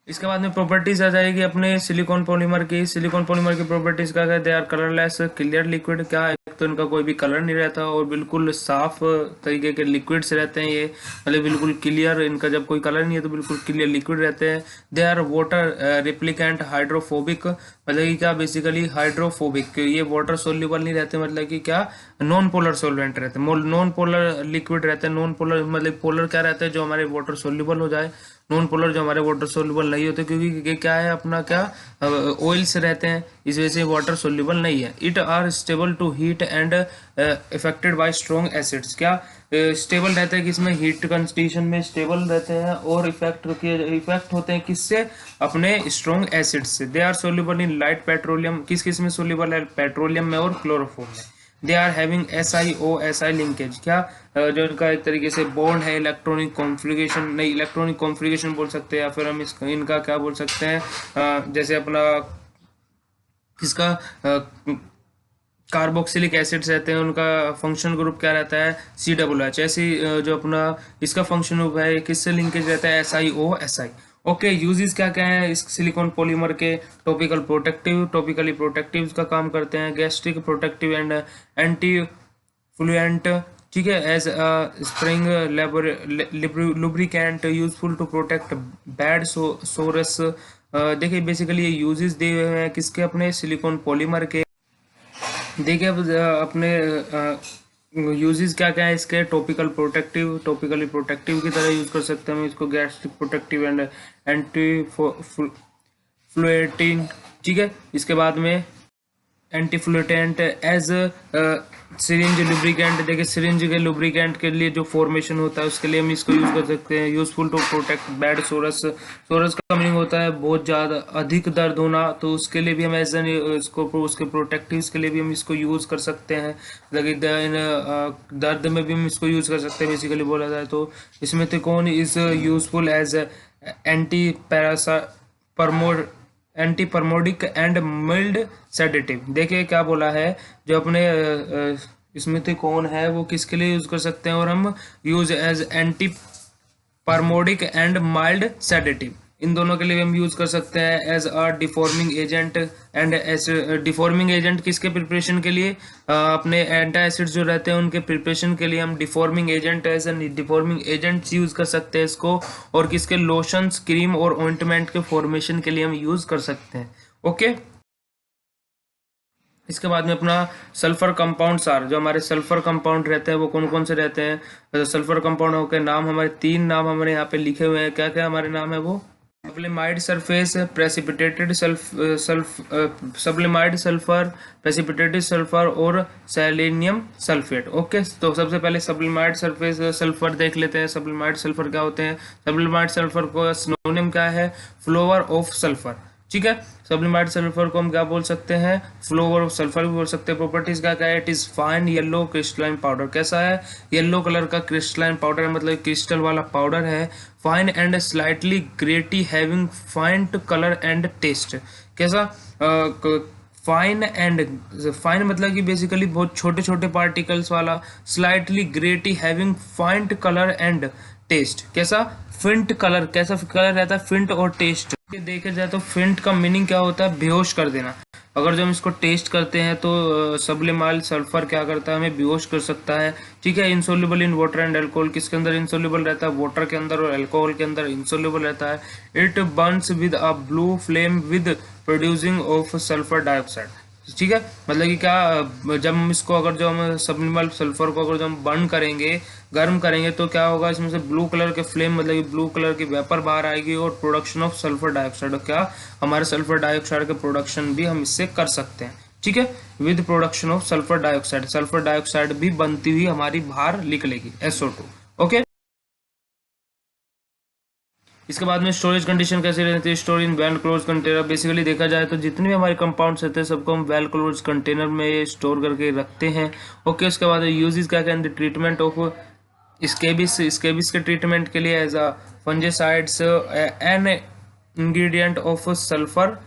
इसके बाद में प्रॉपर्टीज आ जाएगी अपने सिलिकॉन पॉलीमर की। सिलिकॉन पॉलीमर की प्रॉपर्टीज क्या है, they are colourless clear liquid, क्या एक तो इनका कोई भी कलर नहीं रहता और बिल्कुल साफ तरीके के लिक्विड्स रहते हैं ये, मतलब बिल्कुल क्लियर, इनका जब कोई कलर नहीं है तो बिल्कुल क्लियर लिक्विड रहते हैं। दे आर वाटर रिप्लिकेंट हाइड्रोफोबिक, मतलब कि क्या बेसिकली हाइड्रोफोबिक, ये वाटर सोल्यूबल नहीं रहते, मतलब कि क्या नॉन पोलर सोलवेंट रहते हैं, नॉन पोलर लिक्विड रहते हैं। नॉन पोलर मतलब पोलर क्या रहता है, जो हमारे वाटर सोल्यूबल हो जाए, नॉन पोलर जो हमारे वाटर सोल्यूबल नहीं होते, क्योंकि क्या है अपना क्या ऑयल्स रहते हैं, इस वजह से वाटर सोल्यूबल नहीं है। It are stable to heat and affected by strong acids, क्या स्टेबल रहते हैं कि इसमें हीट कंडीशन में स्टेबल रहते हैं और इफेक्ट होते हैं किससे, अपने स्ट्रॉन्ग एसिड्स से। They are soluble in light petroleum, किस में सोल्यूबल है, पेट्रोलियम में और क्लोरोफॉर्म में। They are having SiO-Si linkage, क्या जो इनका एक तरीके से बॉन्ड है, इलेक्ट्रॉनिक कॉन्फ़िगरेशन नहीं, इलेक्ट्रॉनिक कॉन्फ़िगरेशन बोल सकते हैं, या फिर हम इनका क्या बोल सकते हैं, जैसे अपना किसका कार्बोक्सिलिक एसिड्स रहते हैं, उनका फंक्शन ग्रुप क्या रहता है, COOH। ऐसे जो अपना इसका फंक्शन ग्रुप है किससे लिंकेज रहता है, SiO-Si, ओके। यूजेस क्या क्या है इस सिलिकॉन पॉलीमर के, टॉपिकली प्रोटेक्टिव का काम करते हैं, gastric protective and anti fluent, ठीक है, as spring lubricant useful to protect bad sores. देखिए बेसिकली ये यूजेस दिए हुए हैं किसके, अपने सिलिकॉन पॉलीमर के। देखिए अब अपने यूजेस क्या क्या है इसके, टॉपिकली प्रोटेक्टिव की तरह यूज कर सकते हैं हम इसको, गैस्ट्रिक प्रोटेक्टिव एंड एंटी फ्लुएटिंग, ठीक है। इसके बाद में एंटी फ्लुएटेंट एज सिरिंज लुब्रिकेंट, देखिए सिरिंज के लुब्रिकेंट के लिए जो फॉर्मेशन होता है उसके लिए हम इसको यूज कर सकते हैं। Useful to protect bad sores, sores का मीनिंग होता है बहुत ज़्यादा अधिक दर्द होना, तो उसके लिए भी हम ऐसा इसको उसके प्रोटेक्टिव के लिए भी हम इसको यूज कर सकते हैं, दर्द में भी हम इसको यूज कर सकते हैं बेसिकली बोला जाए तो। इसमें थिकोन इज यूजफुल एज एंटी पैरासा परमो anti spasmodic and mild sedative. देखिए क्या बोला है, जो अपने स्मृतिकोण है वो किसके लिए यूज कर सकते हैं, और हम use as anti spasmodic and mild sedative, इन दोनों के लिए हम यूज कर सकते हैं as a deforming agent. And deforming agent किसके प्रिपरेशन के लिए, अपने एंटी एसिड जो रहते हैं उनके प्रिपरेशन के लिए हम deforming agent as a deforming agent use कर सकते हैं इसको, और किसके लोशंस, क्रीम और ऑइंटमेंट के फॉर्मेशन के लिए हम यूज कर सकते हैं। ओके, इसके बाद में अपना सल्फर कंपाउंड्स आर, जो हमारे सल्फर कंपाउंड रहते हैं वो कौन कौन से रहते हैं। सल्फर कंपाउंडों के नाम हमारे 3 नाम हमारे यहाँ पे लिखे हुए हैं। क्या क्या हमारे नाम है वो, sublimed surface, precipitated sublimed sulphur, precipitated sulphur और सेलेनियम सल्फेट। ओके, तो सबसे पहले सब्लिमाइड सरफेस सल्फर देख लेते हैं। सब्लिमाइड सल्फर क्या होते हैं। सब्लिमाइड सल्फर को सिनोनिम क्या है, फ्लोवर ऑफ सल्फर। ठीक है, सब्लिमाइड सल्फर को हम क्या बोल सकते हैं, फ्लोवर ऑफ सल्फर भी बोल सकते हैं। प्रॉपर्टीज क्या क्या है, it is fine yellow crystalline powder. कैसा है, येलो कलर का क्रिस्टलाइन पाउडर है, मतलब क्रिस्टल वाला पाउडर है। Fine and slightly gritty having fine colour and taste. कैसा, फाइन एंड, फाइन मतलब कि बेसिकली बहुत छोटे छोटे पार्टिकल्स वाला, slightly gritty having fine colour and taste. कैसा, फिंट कलर, कैसा कलर रहता है, फिंट और टेस्ट। देखे जाए तो फिंट का मीनिंग क्या होता है, बेहोश कर देना। अगर जो हम इसको टेस्ट करते हैं तो सब्लिमाइल सल्फर क्या करता है, हमें बेहोश कर सकता है। ठीक है, insoluble in water and alcohol, किसके अंदर इनसोल्युबल रहता है, वाटर के अंदर, और अल्कोहल के अंदर इनसोल्युबल रहता है। It Burns with a blue flame with producing of sulphur dioxide. ठीक है, मतलब कि क्या, जब हम इसको, अगर जो हम सब्लिमाइल सल्फर को अगर जो हम बर्न करेंगे, गर्म करेंगे, तो क्या होगा, इसमें से ब्लू कलर के फ्लेम, मतलब कि ब्लू कलर की वेपर बाहर आएगी, और प्रोडक्शन ऑफ सल्फर डाइऑक्साइड, क्या हमारे सल्फर डाइऑक्साइड के प्रोडक्शन भी हम इससे कर सकते हैं। ठीक है, with production of sulphur dioxide, sulphur dioxide भी बनती हुई हमारी बाहर निकलेगी, SO2। ओके, इसके बाद में स्टोरेज कंडीशन कैसे रहती है, store in well close container. Basically देखा जाए तो जितने भी हमारे कंपाउंड्स रहते हैं सबको हम वेल क्लोज कंटेनर में स्टोर करके रखते हैं। ओके, उसके बाद यूजेस क्या क्या, ट्रीटमेंट ऑफ स्केबिस, स्केबिस के ट्रीटमेंट के लिए as a fungicides an ingredient of sulphur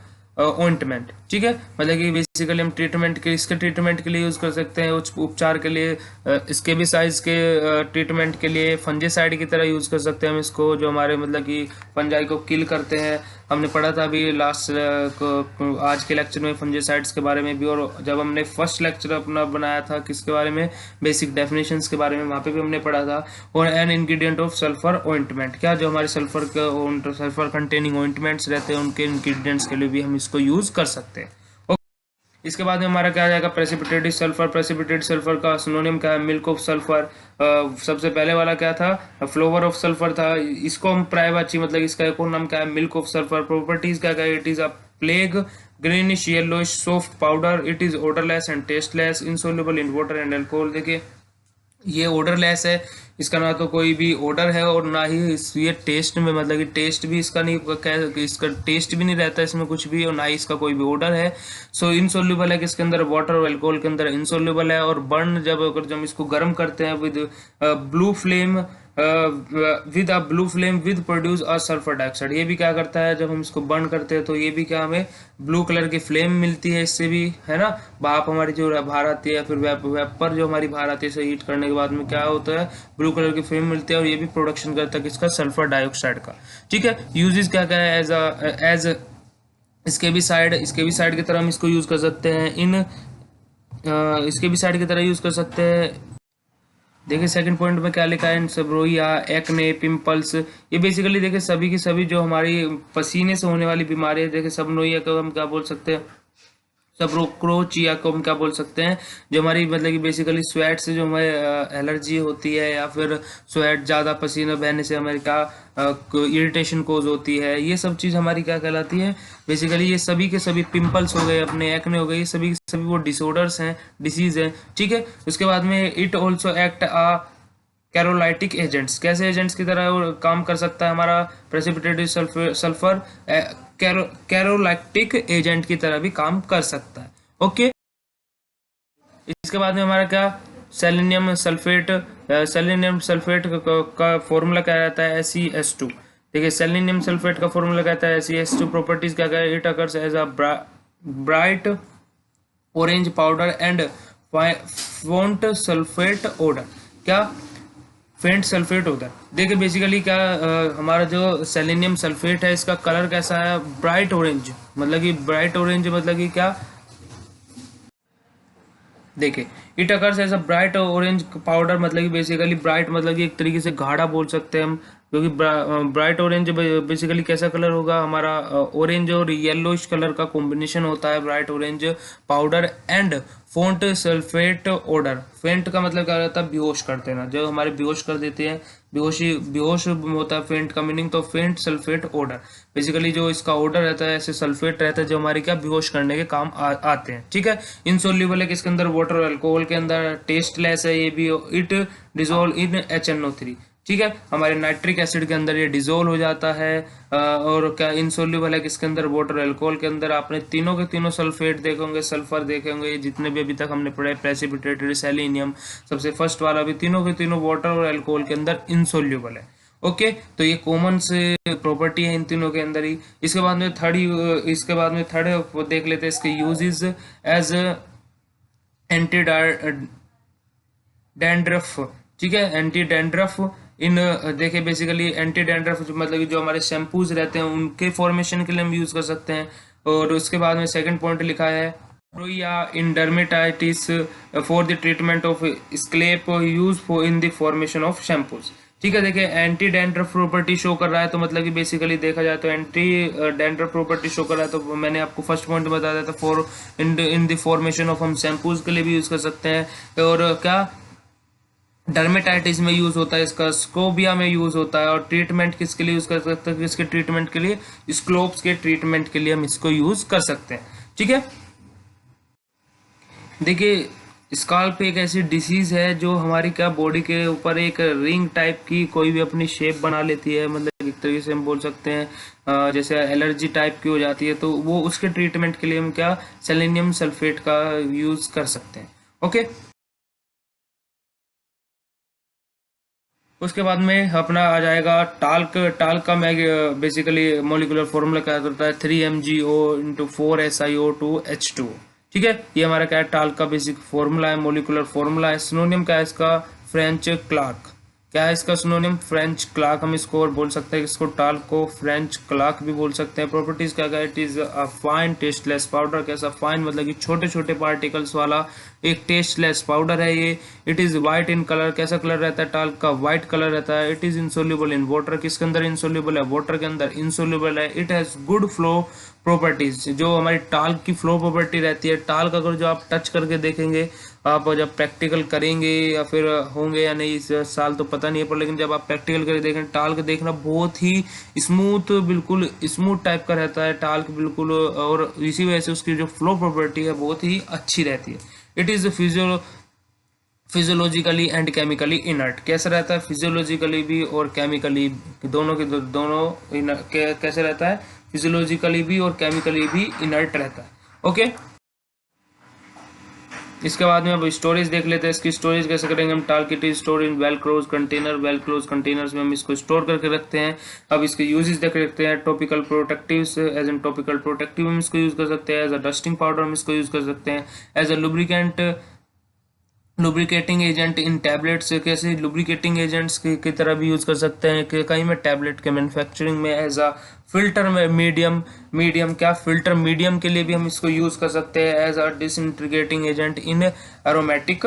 ointment. ठीक है, मतलब कि बेसिकली हम ट्रीटमेंट के, इसके ट्रीटमेंट के लिए यूज कर सकते हैं, उपचार के लिए, स्केबिसाइड्स के ट्रीटमेंट के लिए फंजीसाइड की तरह यूज कर सकते हैं हम इसको, जो हमारे मतलब कि फंजाई को किल करते हैं। हमने पढ़ा था अभी लास्ट आज के लेक्चर में फंजीसाइड्स के बारे में भी, और जब हमने फर्स्ट लेक्चर अपना बनाया था किसके बारे में, बेसिक डेफिनेशंस के बारे में, वहाँ पे भी हमने पढ़ा था। और an ingredient of sulphur ointment, क्या जो हमारे सल्फर कंटेनिंग ऑइंटमेंट्स रहते हैं उनके इंग्रेडिएंट्स के लिए भी हम इसको यूज कर सकते हैं। इसके बाद में हमारा क्या आ जाएगा, प्रेसिपिटेटेड सल्फर। प्रेसिपिटेटेड सल्फर का सिनोनिम क्या है, मिल्क ऑफ सल्फर। सबसे पहले वाला क्या था, फ्लोवर ऑफ सल्फर था, इसको हम प्रायवाची, मतलब इसका एक और नाम क्या है, मिल्क ऑफ सल्फर। प्रॉपर्टीज क्या क्या, it is a plague greenish yellowish soft powder, it is odourless and tasteless, insoluble in water and alcohol. देखिए ये ओडरलेस है, इसका ना तो कोई भी ओडर है और ना ही ये टेस्ट में, मतलब कि टेस्ट भी इसका नहीं, इसका टेस्ट भी नहीं रहता इसमें कुछ भी, और ना ही इसका कोई भी ओडर है। सो इनसोल्यूबल है, किसके अंदर, वाटर और अल्कोहल के अंदर इनसोल्यूबल है। और बर्न जब, अगर जब इसको गर्म करते हैं with blue flame, with a blue flame with produce a sulphur dioxide, ये भी क्या करता है, जब हम इसको बर्न करते हैं तो ये भी क्या, हमें ब्लू कलर की फ्लेम मिलती है इससे भी, है ना। भाप हमारी जो बाहर आती है, फिर वेपर जो हमारी बाहर आती है इसे हीट करने के बाद में क्या होता है, ब्लू कलर की फ्लेम मिलती है, और ये भी प्रोडक्शन करता है किसका, सल्फर डाइऑक्साइड का। ठीक है, यूजेस क्या क्या है, एज इसके भी साइड की तरह हम इसको यूज कर सकते हैं, इसके भी साइड की तरह यूज कर सकते हैं। देखिए सेकंड पॉइंट में क्या लिखा है, सबरोइया, एक्ने, पिंपल्स, ये बेसिकली देखिए सभी की सभी जो हमारी पसीने से होने वाली बीमारी है। देखिए सबनोइया को हम क्या बोल सकते हैं, सबरोक्रोचिया को हम क्या बोल सकते हैं, जो हमारी मतलब कि बेसिकली स्वेट से जो हमें एलर्जी होती है, या फिर स्वेट ज़्यादा पसीना बहने से हमारी क्या इरिटेशन कोज होती है, ये सब चीज़ हमारी क्या कहलाती है, बेसिकली ये सभी के सभी, पिंपल्स हो गए, अपने एक्ने हो गए, ये सभी के सभी वो डिसऑर्डर्स हैं, डिसीज हैं। ठीक है, उसके बाद में it also act a keratolytic agents, कैसे एजेंट्स की तरह वो काम कर सकता है हमारा प्रेसिपिटेटेड सल्फर, कैरोलैक्टिक एजेंट की तरह भी काम कर सकता है। ओके, इसके बाद में हमारा क्या, सेलेनियम सल्फेट। सेलेनियम सल्फेट का फॉर्मूला क्या रहता है, SeS2। देखिए सेलेनियम सल्फेट का फॉर्मूला कहता है CH2 प्रॉपर्टीज क्या है, it occurs as a bright orange powder and faint sulphate odour. क्या फेंट सल्फेट होता है। देखिए बेसिकली क्या हमारा जो सेलेनियम सल्फेट है इसका कलर कैसा है, ब्राइट ऑरेंज, मतलब कि ब्राइट ऑरेंज मतलब कि क्या, देखिए it occurs as a bright orange powder, मतलब कि बेसिकली ब्राइट मतलब कि एक तरीके से गाढ़ा बोल सकते हैं हम, क्योंकि ब्राइट ऑरेंज बेसिकली कैसा कलर होगा हमारा, ऑरेंज और येलोइश कलर का कॉम्बिनेशन होता है bright orange powder and faint sulphate order. फेंट का मतलब क्या रहता है, बेहोश कर देना, जो हमारे बेहोश कर देते हैं, बेहोशी बेहोश होता है फेंट का मीनिंग। तो फेंट सल्फेट ऑर्डर बेसिकली जो इसका ऑर्डर रहता है ऐसे सल्फेट रहता है जो हमारे क्या बेहोश करने के काम आते हैं, ठीक है। इनसोल्यूबल है किसके अंदर, वाटर और अल्कोहल के अंदर। टेस्टलेस है ये भी, इट डिजोल्व इन HNO3, ठीक है। हमारे नाइट्रिक एसिड के अंदर ये डिजोल्व हो जाता है। और क्या इनसोल्यूबल है किसके अंदर, वाटर अल्कोहल के अंदर। आपने तीनों के तीनों सल्फेट देखे होंगे, सल्फर देखे होंगे, जितने भी अभी तक हमने पढ़े, प्रेसिपिटेटेड, सेलेनियम, सबसे फर्स्ट वाला भी, तीनों के तीनों वाटर और अल्कोहल के अंदर इनसोल्यूबल है। ओके तो ये कॉमन से प्रॉपर्टी है इन तीनों के अंदर ही। इसके बाद में थर्ड देख लेते हैं इसके यूजेस एज एंटी डैंड्रफ, ठीक है, एंटी डैंड्रफ इन देखिए बेसिकली एंटी डैंड्रफ मतलब कि जो हमारे शैम्पूज रहते हैं उनके फॉर्मेशन के लिए हम यूज कर सकते हैं। और उसके बाद में सेकंड पॉइंट लिखा है या in dermatitis for the treatment of scalp used for in the formation of shampoos, ठीक है। देखिए एंटी डैंड्रफ प्रॉपर्टी शो कर रहा है, तो मतलब कि बेसिकली देखा जाए तो एंटी डैंड्रफ प्रॉपर्टी शो कर रहा है, तो मैंने आपको फर्स्ट पॉइंट बता दिया था, for in the formation of हम शैम्पूज के लिए भी यूज कर सकते हैं। और क्या डर्मेटाइटिस में यूज होता है इसका, स्कोबिया में यूज होता है। और ट्रीटमेंट किसके लिए यूज कर सकते हैं, किसके ट्रीटमेंट के लिए, स्क्लोप्स के ट्रीटमेंट के लिए हम इसको यूज कर सकते हैं, ठीक है। देखिए स्काल्प एक ऐसी डिसीज है जो हमारी क्या बॉडी के ऊपर एक रिंग टाइप की कोई भी अपनी शेप बना लेती है, मतलब एक तरीके से हम बोल सकते हैं जैसे एलर्जी टाइप की हो जाती है, तो वो उसके ट्रीटमेंट के लिए हम क्या सेलेनियम सल्फेट का यूज कर सकते हैं। ओके उसके बाद में अपना आ जाएगा टाल्क। टाल्क का मैं बेसिकली मोलिकुलर फॉर्मूला क्या होता है, 3MgO इंटू 4SiO2H2, ठीक है। ये हमारा क्या है, टाल्क का बेसिक फॉर्मूला है, मोलिकुलर फॉर्मूला है। सिनोनियम क्या है इसका, फ्रेंच क्लार्क। क्या है इसका सिनोनियम, फ्रेंच क्लार्क। हम इसको और बोल सकते हैं इसको टाल्क को फ्रेंच क्लार्क भी बोल सकते हैं। प्रॉपर्टीज क्या है, it is a fine tasteless powder. कैसा फाइन मतलब कि छोटे छोटे पार्टिकल्स वाला एक टेस्टलेस पाउडर है ये। It is white in colour, कैसा कलर रहता है टाल्क का, व्हाइट कलर रहता है। It is insoluble in water, किसके अंदर इनसोल्यूबल है, वाटर के अंदर इनसोल्यूबल है। It has good flow properties, जो हमारी टाल्क की फ्लो प्रॉपर्टी रहती है। टाल्क अगर जो आप टच करके देखेंगे, आप जब प्रैक्टिकल करेंगे या फिर होंगे या नहीं इस साल तो पता नहीं है, पर लेकिन जब आप प्रैक्टिकल करके देखें टाल्क देखना बहुत ही स्मूथ, बिल्कुल स्मूथ टाइप का रहता है टाल्क बिल्कुल। और इसी वजह से उसकी जो फ्लो प्रॉपर्टी है बहुत ही अच्छी रहती है। It is physiologically and chemically inert. कैसा रहता है, फिजियोलॉजिकली भी और केमिकली दोनों के दोनों कैसे रहता है, फिजियोलॉजिकली भी और केमिकली भी इनर्ट रहता है। ओके इसके बाद में अब स्टोरेज देख लेते हैं। इसकी स्टोरेज कैसे करेंगे हम, talc it is store in well close container. Well close containers में हम इसको स्टोर करके रखते हैं। अब इसके यूजेस देख लेते हैं। Topical protectives, as an topical protective हम इसको यूज कर सकते हैं। एज अ डस्टिंग पाउडर हम इसको यूज कर सकते हैं। As a lubricant, lubricating agent in tablets, कैसे लुब्रिकेटिंग एजेंट्स की तरह भी यूज कर सकते हैं कि कहीं में टैबलेट के मैन्युफैक्चरिंग में। एज अ फिल्टर में मीडियम क्या फिल्टर मीडियम के लिए भी हम इसको यूज कर सकते हैं। As a disintegrating agent in aromatic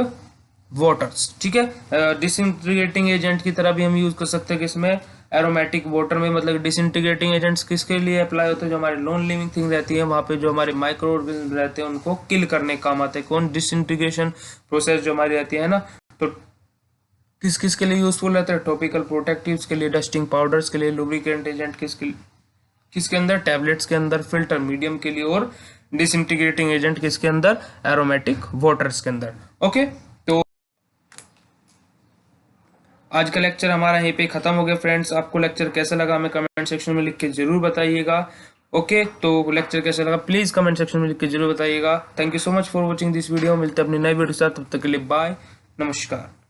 waters, ठीक है। डिसइंटीग्रेटिंग एजेंट की तरह भी हम यूज कर सकते हैं किसमें, एरोमेटिक वाटर में। मतलब डिसइंटीग्रेटिंग एजेंट्स किसके लिए अप्लाई होते हैं, जो हमारे नॉन लिविंग थिंग रहती है वहां पे जो हमारे माइक्रो ऑर्गेनिज्म रहते हैं उनको किल करने काम आते हैं। कौन, डिसइंटीग्रेशन प्रोसेस जो हमारी रहती है ना। तो किस किस के लिए यूजफुल रहता है, टॉपिकल प्रोटेक्टिव्स के लिए, डस्टिंग पाउडर्स के लिए, लुब्रिकेंट एजेंट किसके अंदर, टैबलेट्स के अंदर, फिल्टर मीडियम के लिए, और डिसइंटीग्रेटिंग एजेंट किसके अंदर, एरोमेटिक वाटर्स के अंदर। ओके तो आज का लेक्चर हमारा यहीं पे खत्म हो गया फ्रेंड्स। आपको लेक्चर कैसा लगा हमें कमेंट सेक्शन में लिख के जरूर बताइएगा। ओके तो लेक्चर कैसा लगा प्लीज कमेंट सेक्शन में लिख के जरूर बताइएगा। Thank you so much for watching this video. मिलते हैं अपनी नई वीडियो के साथ, तब तक के लिए बाय, नमस्कार।